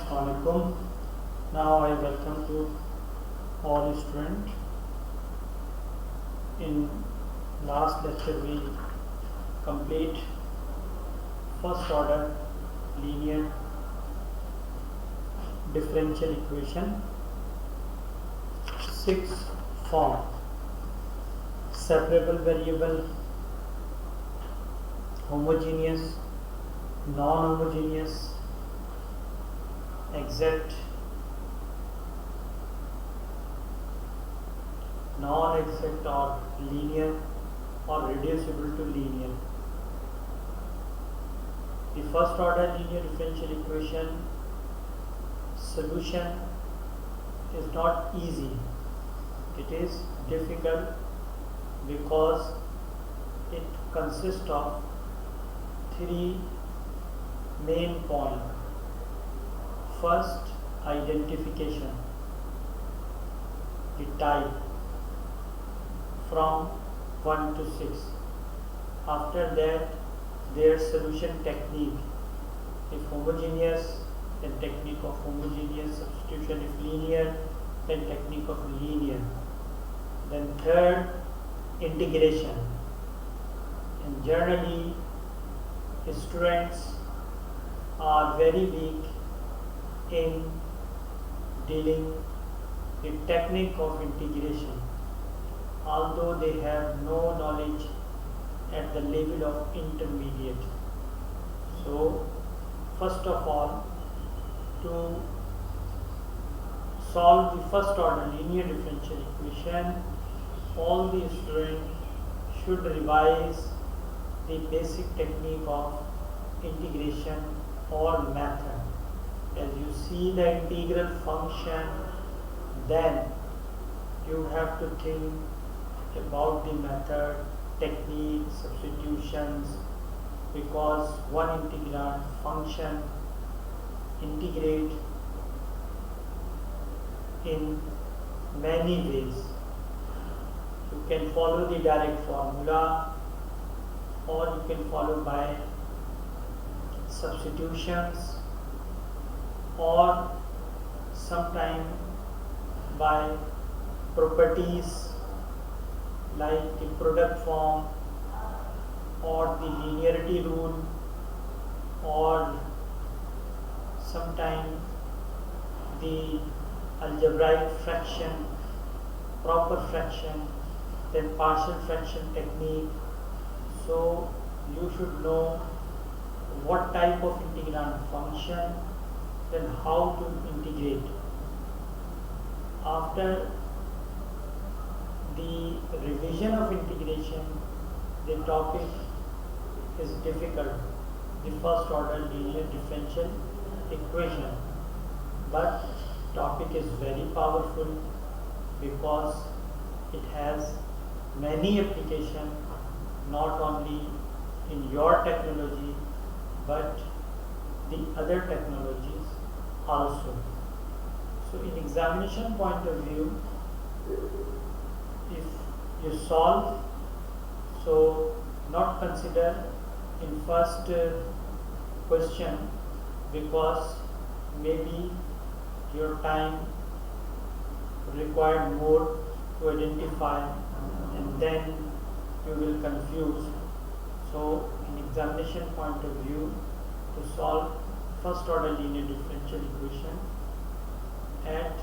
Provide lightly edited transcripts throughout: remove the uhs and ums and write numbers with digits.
Assalamualaikum. Now I welcome to all students. In last lecture we complete first order linear differential equation, 6 form: separable variable, homogeneous, non-homogeneous, exact, non-exact or linear or reducible to linear. The first order linear differential equation solution is not easy. It is difficult because it consists of three main points. First, identification, the type from 1 to 6. After that, their solution technique. If homogeneous, then technique of homogeneous substitution. If linear, then technique of linear. Then third, integration. And generally, students are very weak in dealing with technique of integration, although they have no knowledge at the level of intermediate. So first of all, to solve the first order linear differential equation, all the students should revise the basic technique of integration or method. As you see the integral function, then you have to think about the method, technique, substitutions, because one integrand function integrate in many ways. You can follow the direct formula, or you can follow by substitutions, or sometime by properties like the product form or the linearity rule, or sometime the algebraic fraction, proper fraction, then partial fraction technique. So you should know what type of integrand function, then how to integrate. After the revision of integration, the topic is difficult, the first order linear differential equation, but topic is very powerful because it has many applications, not only in your technology but the other technologies also. So in examination point of view, if you solve, so not consider in first question, because maybe your time required more to identify, and then you will confuse. So in examination point of view, to solve first order linear differential equation at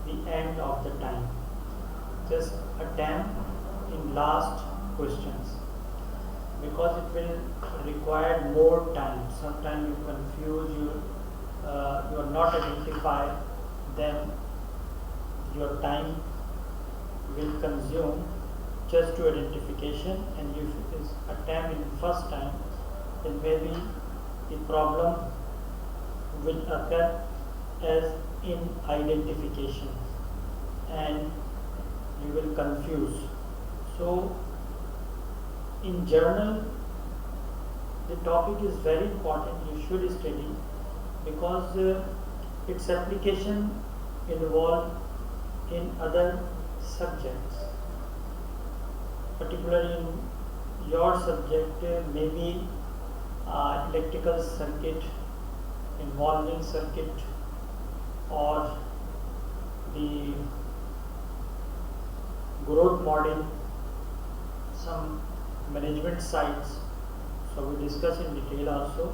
the end of the time, just attempt in last questions, because it will require more time. Sometimes you confuse, you are not identified, then your time will consume just to identification, and if it is attempt in first time, then maybe the problem will occur as in identification and you will confuse. So in journal, the topic is very important, you should study, because its application involved in other subjects, particularly in your subject, maybe electrical circuit involving circuit or the growth model, some management sites. So we discuss in detail also.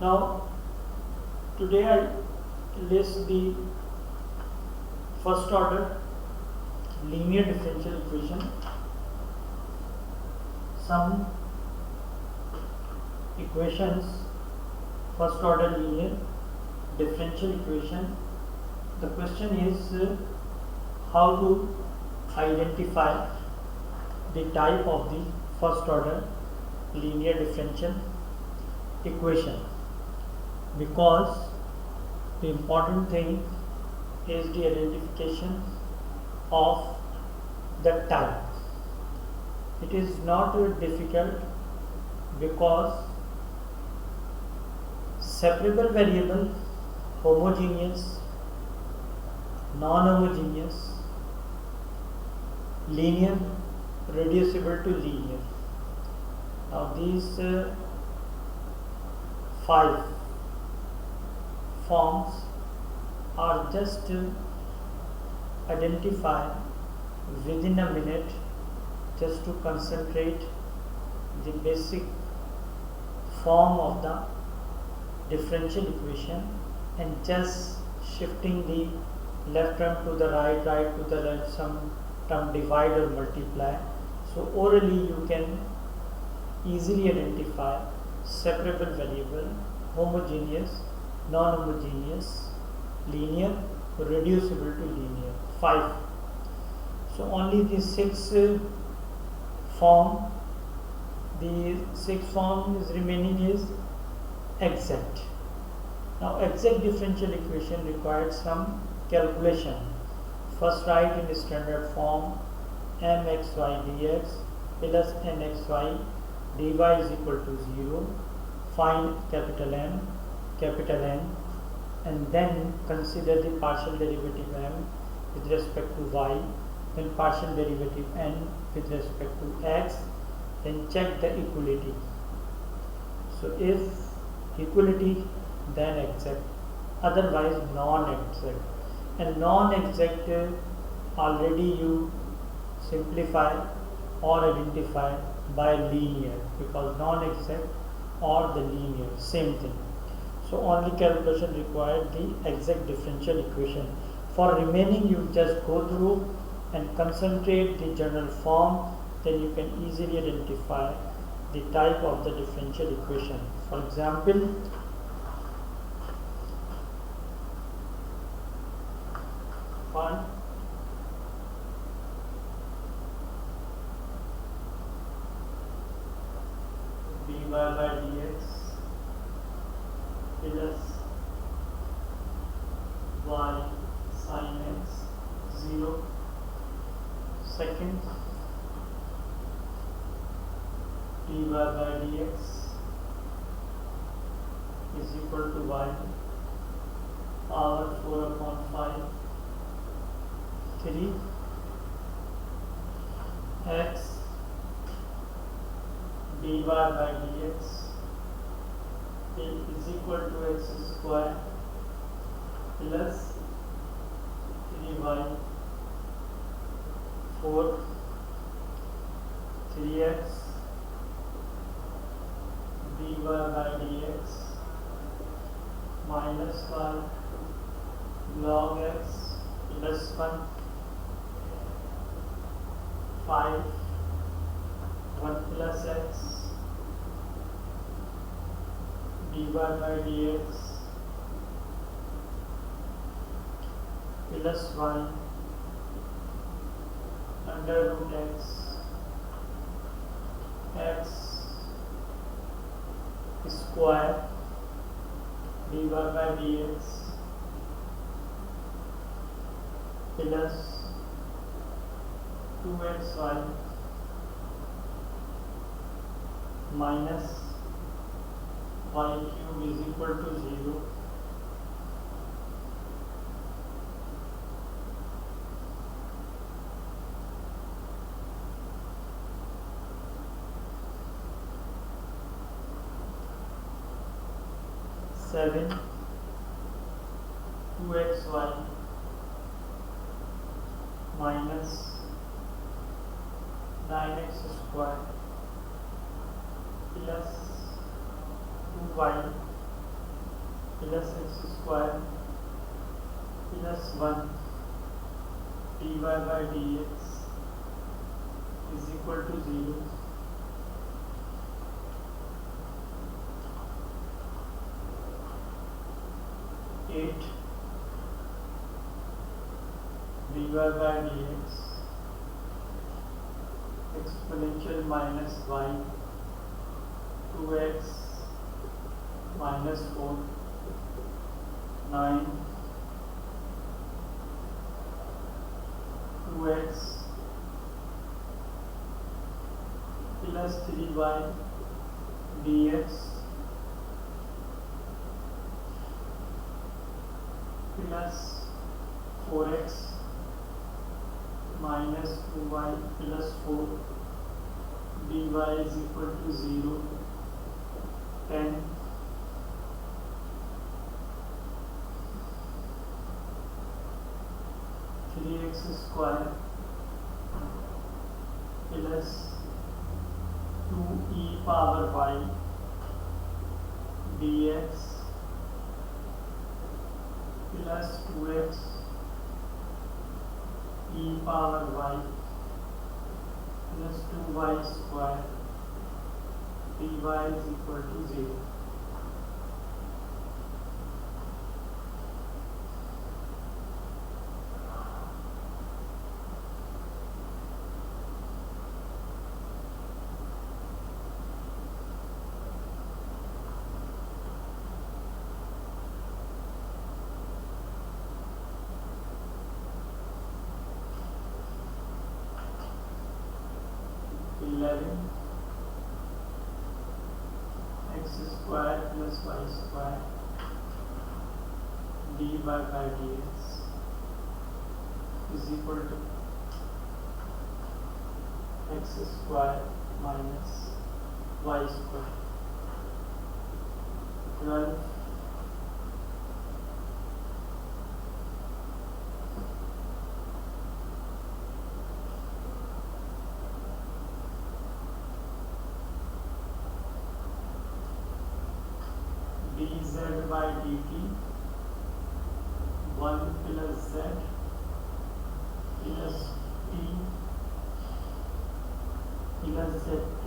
Now today I list the first order linear differential equation, some equations, first order linear differential equation. The question is how to identify the type of the first order linear differential equation, because the important thing is the identification of the type. It is not difficult because separable variable, homogeneous, non-homogeneous, linear, reducible to linear. Now these 5 forms are just identified within a minute, just to concentrate the basic form of the differential equation and just shifting the left term to the right, right to the left, some term divide or multiply. So orally you can easily identify separable variable, homogeneous, non-homogeneous, linear, reducible to linear. 5. So only the 6 form, the 6th form is remaining is exact. Now exact differential equation requires some calculation. First write in standard form mxy dx plus nxy dy is equal to 0. Find capital M, capital N, and then consider the partial derivative m with respect to y, then partial derivative n with respect to x, then check the equality. So if equality, then exact, otherwise non-exact. And non-exact already you simplify or identify by linear, because non-exact or the linear same thing. So only calculation required the exact differential equation. For remaining you just go through and concentrate the general form, then you can easily identify the type of the differential equation. For example, one dy by dx plus y sin x 0. Second, dy by dx is equal to y power 4 upon 5 3 x dy by dx is equal to x square plus 3y 4 3x dy by dx minus 1 log x plus 1 5 1 plus x dy by dx plus 1 under root x square dy by dx plus 2xy minus y cube is equal to 0. 7 2xy minus 9x square plus 2y plus x square plus 1 dy by dx is equal to 0. Eight dy by dx exponential minus y 2x minus 4 9 2x plus 3y dx plus 4x minus 2y plus 4 dy is equal to 0. 10 3x square plus 2e power y dx plus 2x e power y plus 2y square dy is equal to 0. X square plus y square dy by dx is equal to x square minus y square. 12 dz by dt 1 plus z plus t plus zt.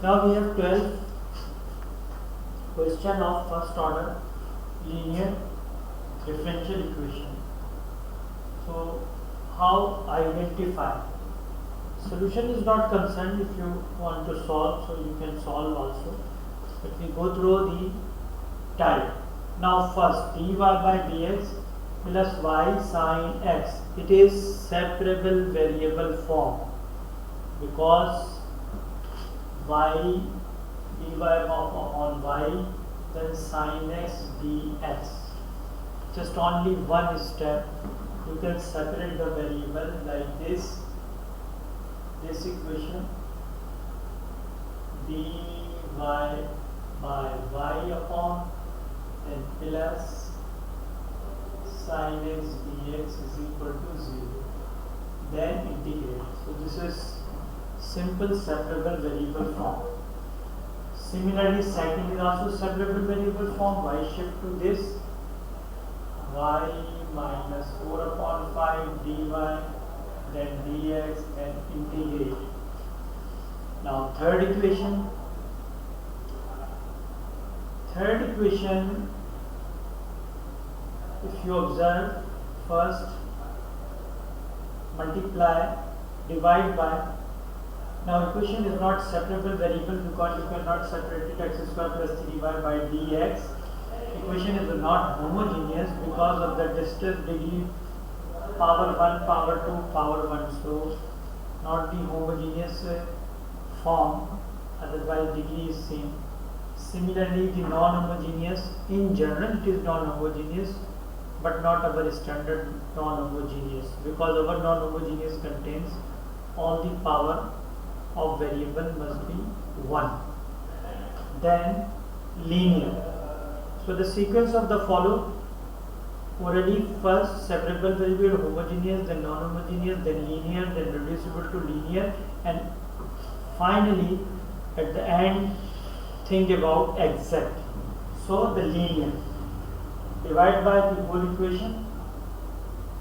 Now we have 12 question of first order linear differential equation. So how identify? Solution is not concerned. If you want to solve, so you can solve also, but we go through the type. Now first dy by dx plus y sin x, it is separable variable form because y dy on y then sin x dx, just only one step. You can separate the variable like this equation dy by y upon and plus sin x dx is equal to 0, then integrate. So this is simple separable variable form. Similarly, second is also separable variable form. Y shift to this y minus 4 upon 5 dy then dx and integrate. Now third equation. Third equation, if you observe, first multiply, divide by. Now equation is not separable variable because you cannot separate it x square plus 3y by dx. Equation is not homogeneous because of the distance degree power 1, power 2, power 1. So not the homogeneous form, otherwise degree is same. Similarly, the non-homogeneous, in general it is non-homogeneous, but not our standard non-homogeneous, because our non-homogeneous contains all the power of variable must be 1. Then linear. So the sequence of the follow: orally first separable variable, homogeneous, then non-homogeneous, then linear, then reducible to linear, and finally at the end think about exact. So the linear, divide by the whole equation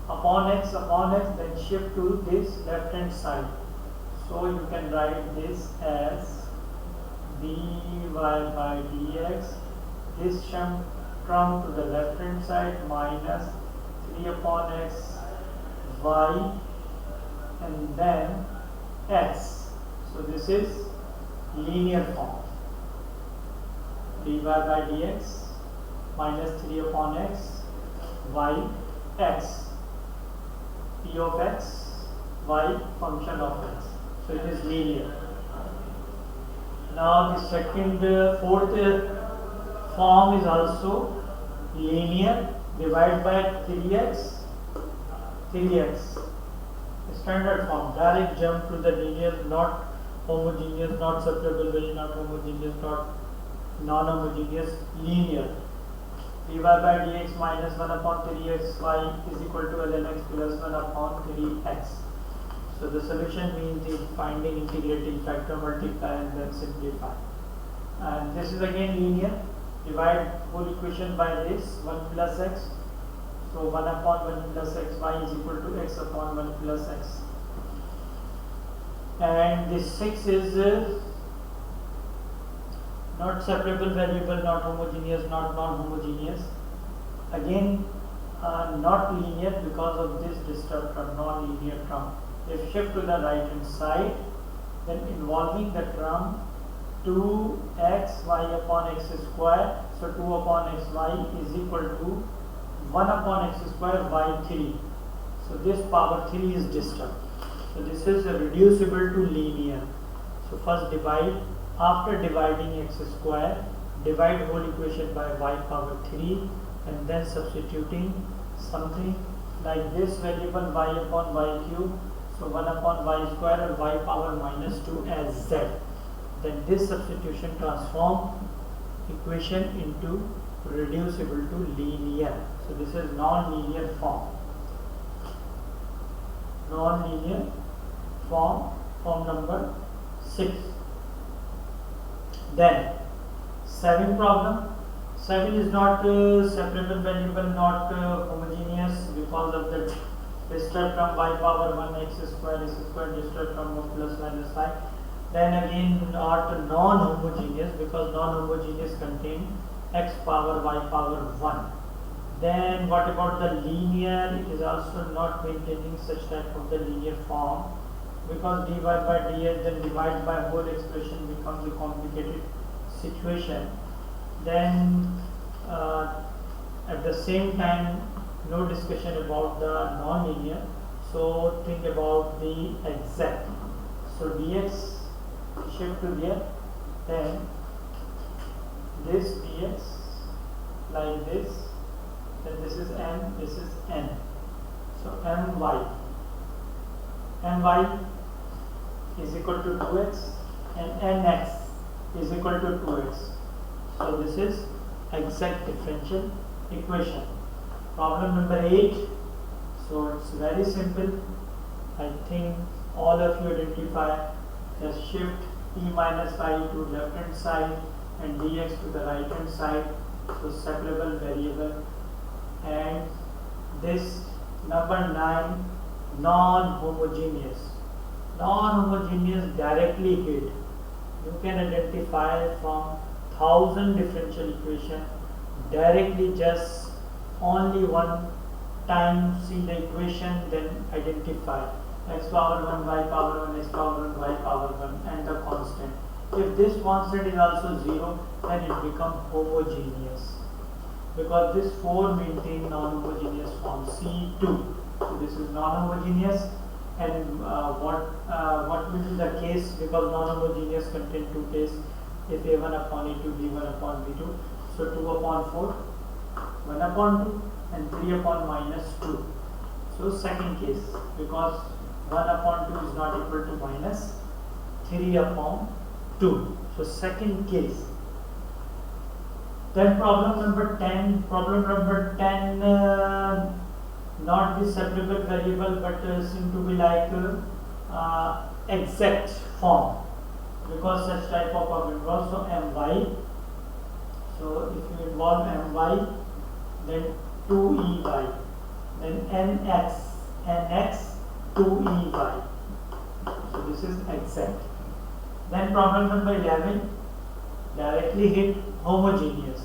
upon x, then shift to this left hand side. So you can write this as dy by dx, this term to the left hand side minus 3 upon x y and then x. So this is linear form, dy by dx minus 3 upon x y x, p of x y function of x. So it is linear. Now the second fourth form is also linear, divide by 3x, standard form, direct jump to the linear, not homogeneous, not separable variable, not homogeneous, not non-homogeneous, linear. dy by dx minus 1 upon 3x y is equal to ln x plus 1 upon 3x. So the solution means the finding integrating factor, multiply and then simplify. And this is again linear. Divide whole equation by this 1 plus x. So 1 upon 1 plus x y is equal to x upon 1 plus x. And this 6 is not separable variable, not homogeneous, not non-homogeneous. Again not linear because of this disturbed term, non-linear term. If shift to the right hand side, then involving the term 2x y upon x square, so 2 upon x y is equal to 1 upon x square y 3. So this power 3 is disturbed. So this is reducible to linear. So first divide, after dividing x square, divide whole equation by y power 3 and then substituting something like this variable y upon y cube, so 1 upon y square and y power minus 2 as z. Then this substitution transform equation into reducible to linear. So this is non-linear form. Non-linear form number 6. Then 7 problem. 7 is not separable variable, not homogeneous because of the disturbed term y power 1 x square disturbed term of plus minus 5. Then again not non-homogeneous because non-homogeneous contain x power y power 1. Then what about the linear? It is also not maintaining such type of the linear form because dy by dx then divide by whole expression becomes a complicated situation. Then at the same time no discussion about the non-linear, so think about the exact. So dx shift to there, then this dx like this, then this is m, this is n. So my is equal to 2x and nx is equal to 2x. So this is exact differential equation. Problem number 8. So it's very simple. I think all of you identify. Just shift e minus I to left hand side and dx to the right hand side. So separable variable. And this number 9, non-homogeneous. Non-homogeneous directly hid. You can identify from 1000 differential equation directly, just only one time see the equation, then identify x power 1, y power 1, x power 1, y power 1 and the constant. If this constant is also 0, then it becomes homogeneous, because this 4 maintain non-homogeneous form C2. So this is non-homogeneous, and what will be the case, because non-homogeneous contain two cases, if A1 upon A2, B1 upon B2. So 2 upon 4, 1 upon 2 and 3 upon minus 2. So second case, because 1 upon 2 is not equal to minus 3 upon 2. So second case. Then problem number 10. Problem number 10, not the separable variable, but seem to be like exact form, because such type of problem involves my. So if you involve my, then 2ey, then nx 2ey. So this is exact. Then problem number 11, directly hit homogeneous.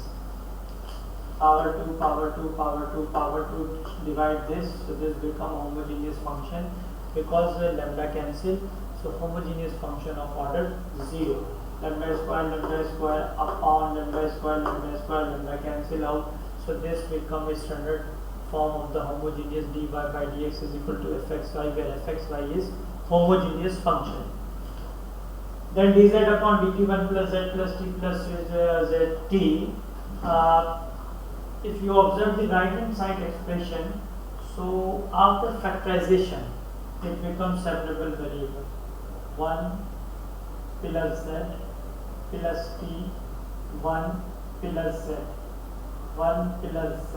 Power 2, power 2, power 2, power 2, divide this, so this become homogeneous function, because lambda cancel, so homogeneous function of order 0. Lambda square upon lambda square, lambda cancel out, so this become a standard form of the homogeneous dy by dx is equal to fxy, where fxy is homogeneous function. Then dz upon dt1 plus z plus t plus zt. If you observe the right hand side expression, so after factorization it becomes separable variable 1 plus z plus t, 1 plus z, 1 plus z,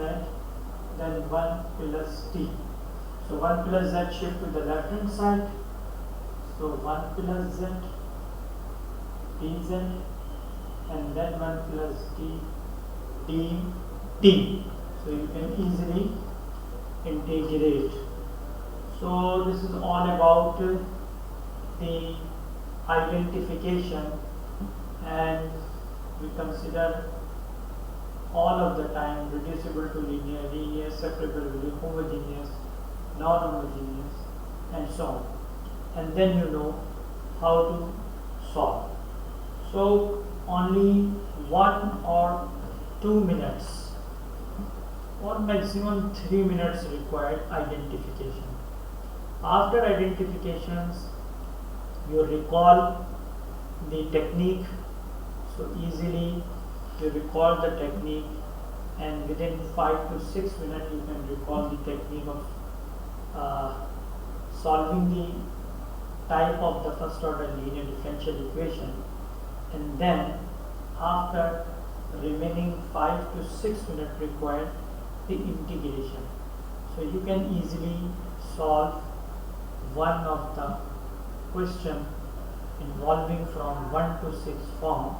then 1 plus t. So 1 plus z shift to the left hand side, so 1 plus z dz, and then 1 plus t dt. So you can easily integrate. So this is all about the identification, and we consider all of the time reducible to linear, linear, separable, homogeneous, non-homogeneous, and so on. And then you know how to solve. So only 1 or 2 minutes or maximum 3 minutes required identification. After identifications, you recall the technique, so easily you recall the technique, and within 5 to 6 minutes you can recall the technique of solving the type of the first order linear differential equation, and then after remaining 5 to 6 minutes required the integration. So you can easily solve one of the question involving from 1 to 6 form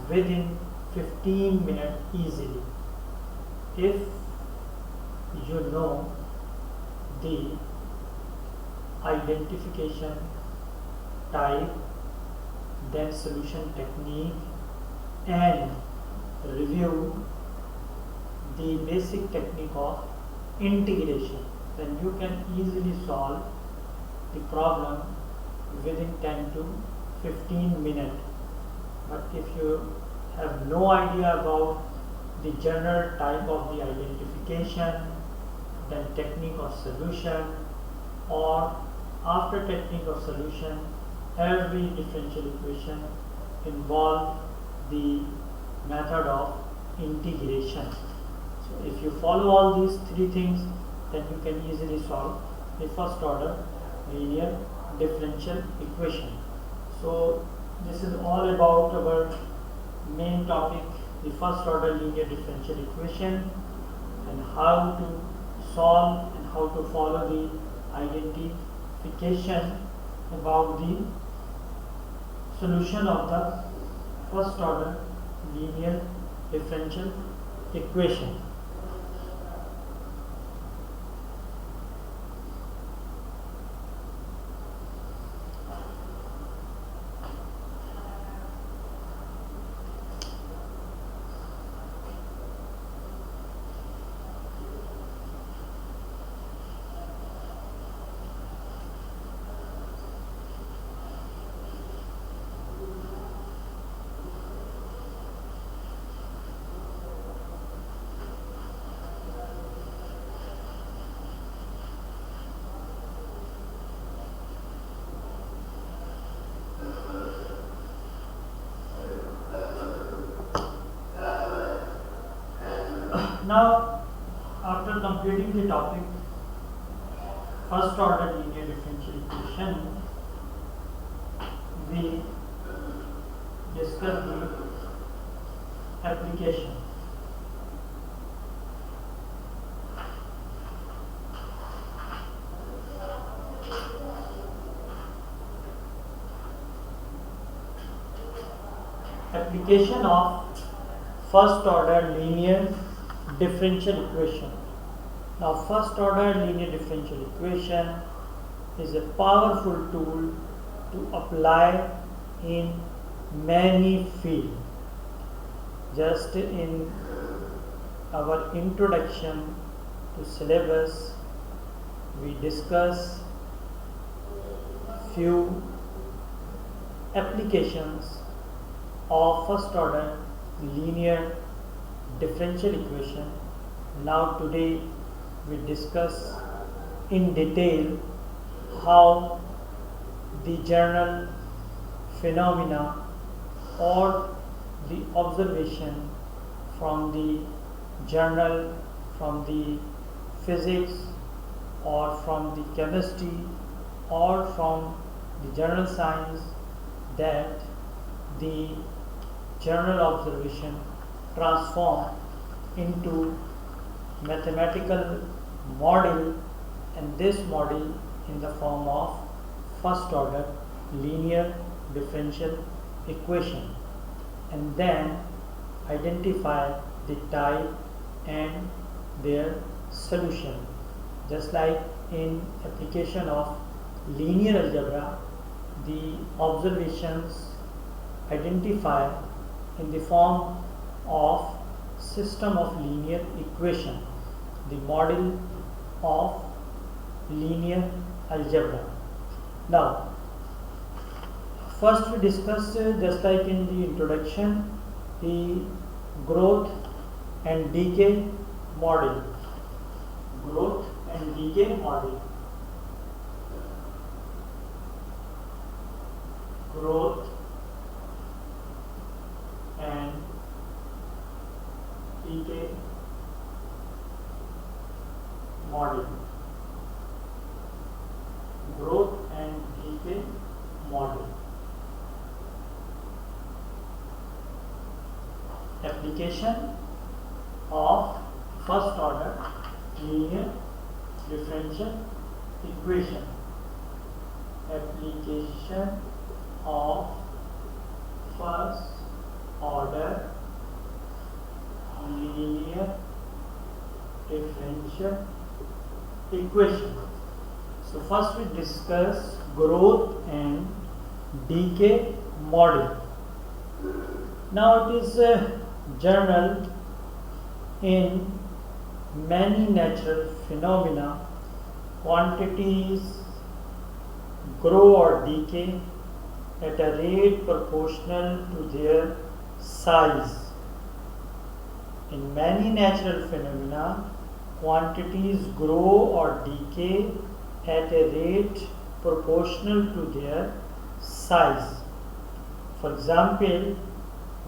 within 15 minutes easily, if you know the identification type, then solution technique, and review the basic technique of integration, then you can easily solve the problem within 10 to 15 minutes. But if you have no idea about the general type of the identification, then technique of solution, or after technique of solution, every differential equation involve the method of integration. So if you follow all these three things, then you can easily solve the first order linear differential equation. So this is all about our main topic, the first order linear differential equation, and how to solve and how to follow the identification about the solution of the first order linear differential equation. Now, after completing the topic, first order linear differential equation, we discuss the application. Application of first order linear differential equation. Now, first order linear differential equation is a powerful tool to apply in many fields. Just in our introduction to syllabus, we discuss few applications of first order linear differential equation. Now today we discuss in detail how the general phenomena or the observation from the journal, from the physics or from the chemistry or from the general science, that the general observation transform into mathematical model, and this model in the form of first order linear differential equation, and then identify the type and their solution. Just like in application of linear algebra, the observations identify in the form of system of linear equation, the model of linear algebra. Now, first we discuss, just like in the introduction, the growth and decay model. Growth and decay model. Growth and decay model. Growth and decay model. Application of first order linear differential equation. Application of first order linear differential equation. So first we discuss growth and decay model. Now it is general in many natural phenomena. Quantities grow or decay at a rate proportional to their size. In many natural phenomena, quantities grow or decay at a rate proportional to their size. For example,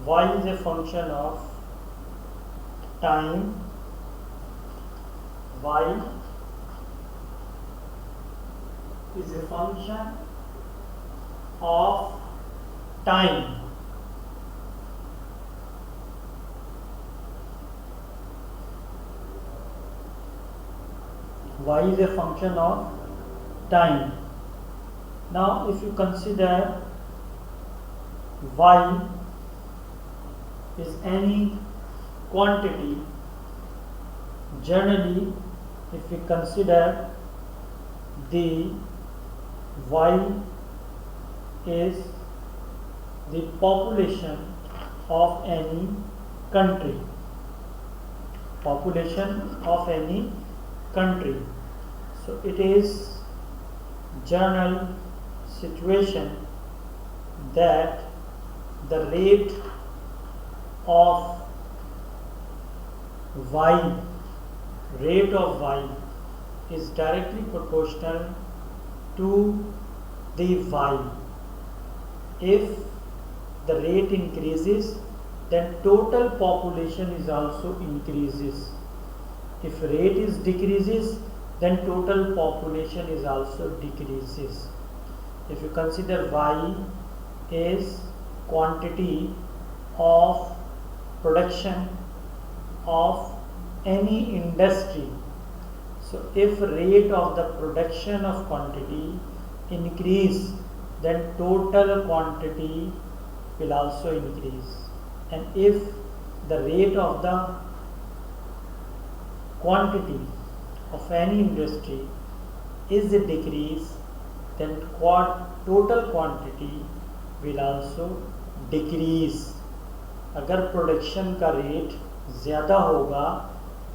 y is a function of time. Y is a function of time. Y is a function of time. Now, if you consider y is any quantity, generally, if we consider the y is the population of any country. Population of any country. So it is general situation that the rate of y is directly proportional to the y. If the rate increases, then total population is also increases. If rate is decreases, then total population is also decreases. If you consider Y is quantity of production of any industry, so if rate of the production of quantity increase, then total quantity will also increase, and if the rate of the quantity of any industry is a decrease, then total quantity will also decrease. अगर production का rate ज़्यादा होगा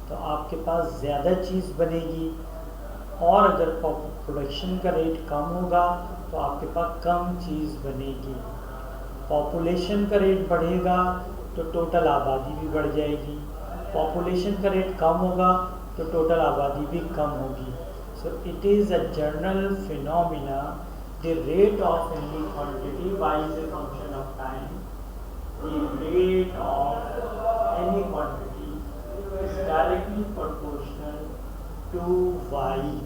तो आपके पास ज़्यादा चीज़ बनेगी, और अगर प्रोडक्शन का रेट कम होगा तो आपके पास कम चीज़ बनेगी. पॉपुलेशन का रेट बढ़ेगा तो टोटल आबादी भी बढ़ जाएगी, पॉपुलेशन का रेट कम होगा तो टोटल आबादी भी कम होगी. So it is a general phenomena. The rate of any quantity y is a function of time. The rate of any quantity is directly proportional to y.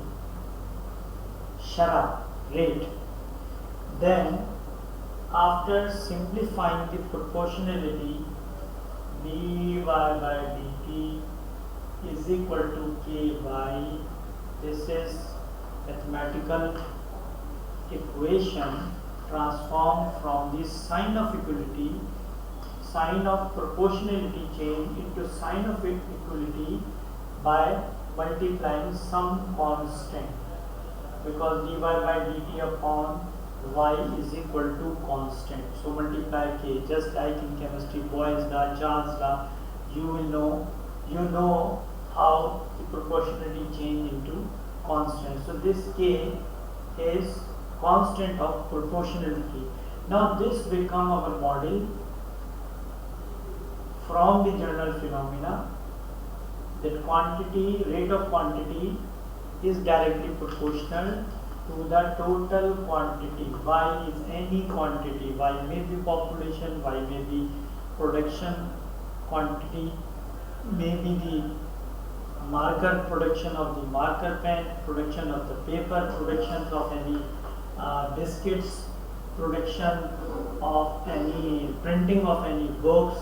Shara, rate. Then after simplifying the proportionality, dy by dt is equal to ky. This is mathematical equation transformed from the sign of equality, sign of proportionality change into sign of equality by multiplying some constant, because dy by dt upon y is equal to constant. So multiply k, just like in chemistry, Boyle's law, Charles' law, you know how the proportionality change into constant. So this k is constant of proportionality. Now this become our model from the general phenomena that quantity, rate of quantity is directly proportional to the total quantity. Y is any quantity, Y may be population, Y may be production quantity, may be the marker, production of the marker pen, production of the paper, production of any biscuits, production of any printing of any books.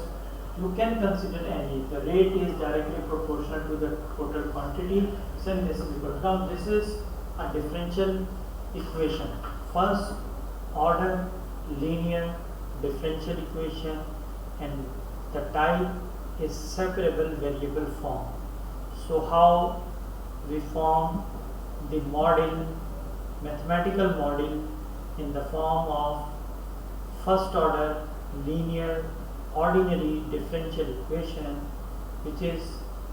You can consider any. The rate is directly proportional to the total quantity. So this is equal. Now this is a differential equation. First order linear differential equation, and the type is separable variable form. So how we form the model, mathematical model, in the form of first order linear ordinary differential equation, which is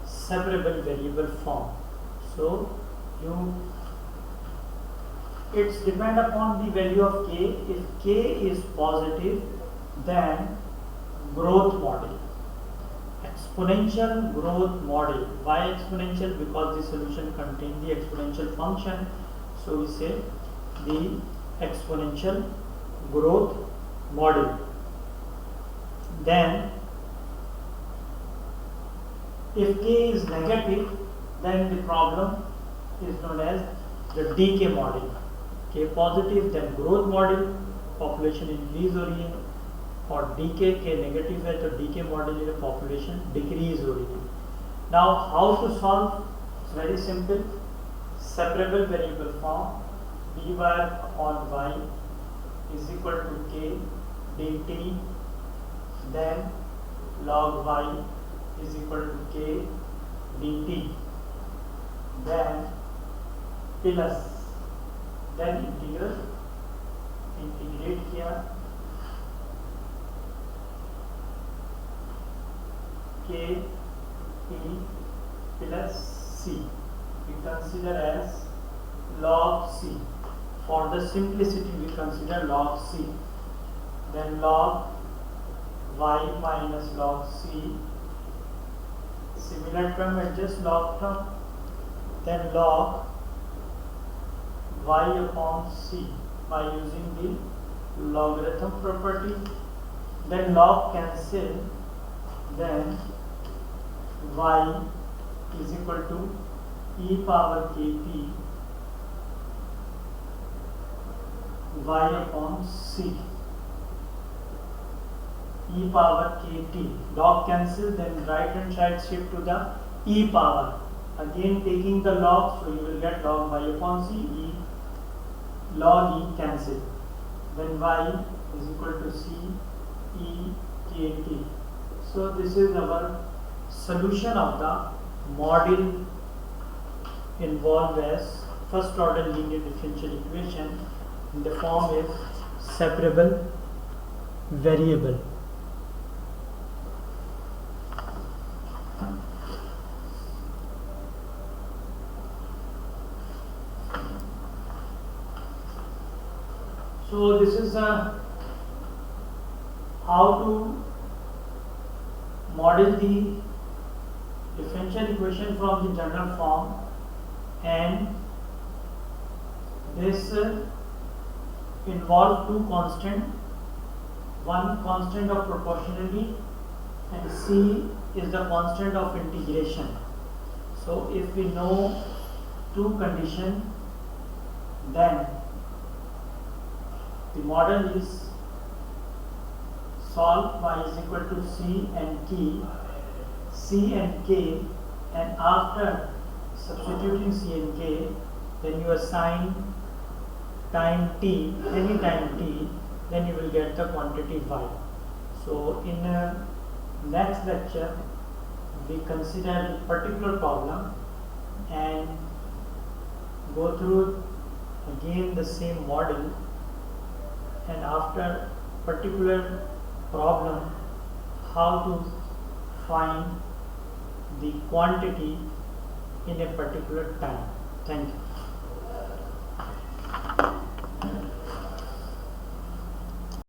separable variable form. So it's depend upon the value of k. If k is positive, then growth model, exponential growth model. Why exponential? Because the solution contains the exponential function, so we say the exponential growth model. Then if k is negative, then the problem is known as the decay model. K positive, then growth model, population increase हो रही है, और decay k negative है तो decay model है, population decrease हो रही है. Now how to solve? It's very simple. Separable variable form, dy upon y is equal to k dt, then log y is equal to k dt, then plus, then integral, integrate किया k e plus c, we consider as log c. For the simplicity we consider log c, then log y minus log c, similar term adjust log term, then log y upon c by using the logarithm property, then log cancel, then y is equal to e power kt y upon c. E power kt, log cancel, then right hand side shift to the e power, again taking the log, so you will get log y upon c, e log e cancel, then y is equal to c e kt. So this is our solution of the model involved as first order linear differential equation in the form is separable variable. So this is how to model the differential equation from the general form, and this involves two constants, one constant of proportionality and c is the constant of integration. So if we know two conditions, then the model is solve y is equal to c and k, and after substituting c and k, then you assign time t, any time t, then you will get the quantity y. So in next lecture we consider a particular problem and go through again the same model, and after particular problem how to find the quantity in a particular time. Thank you.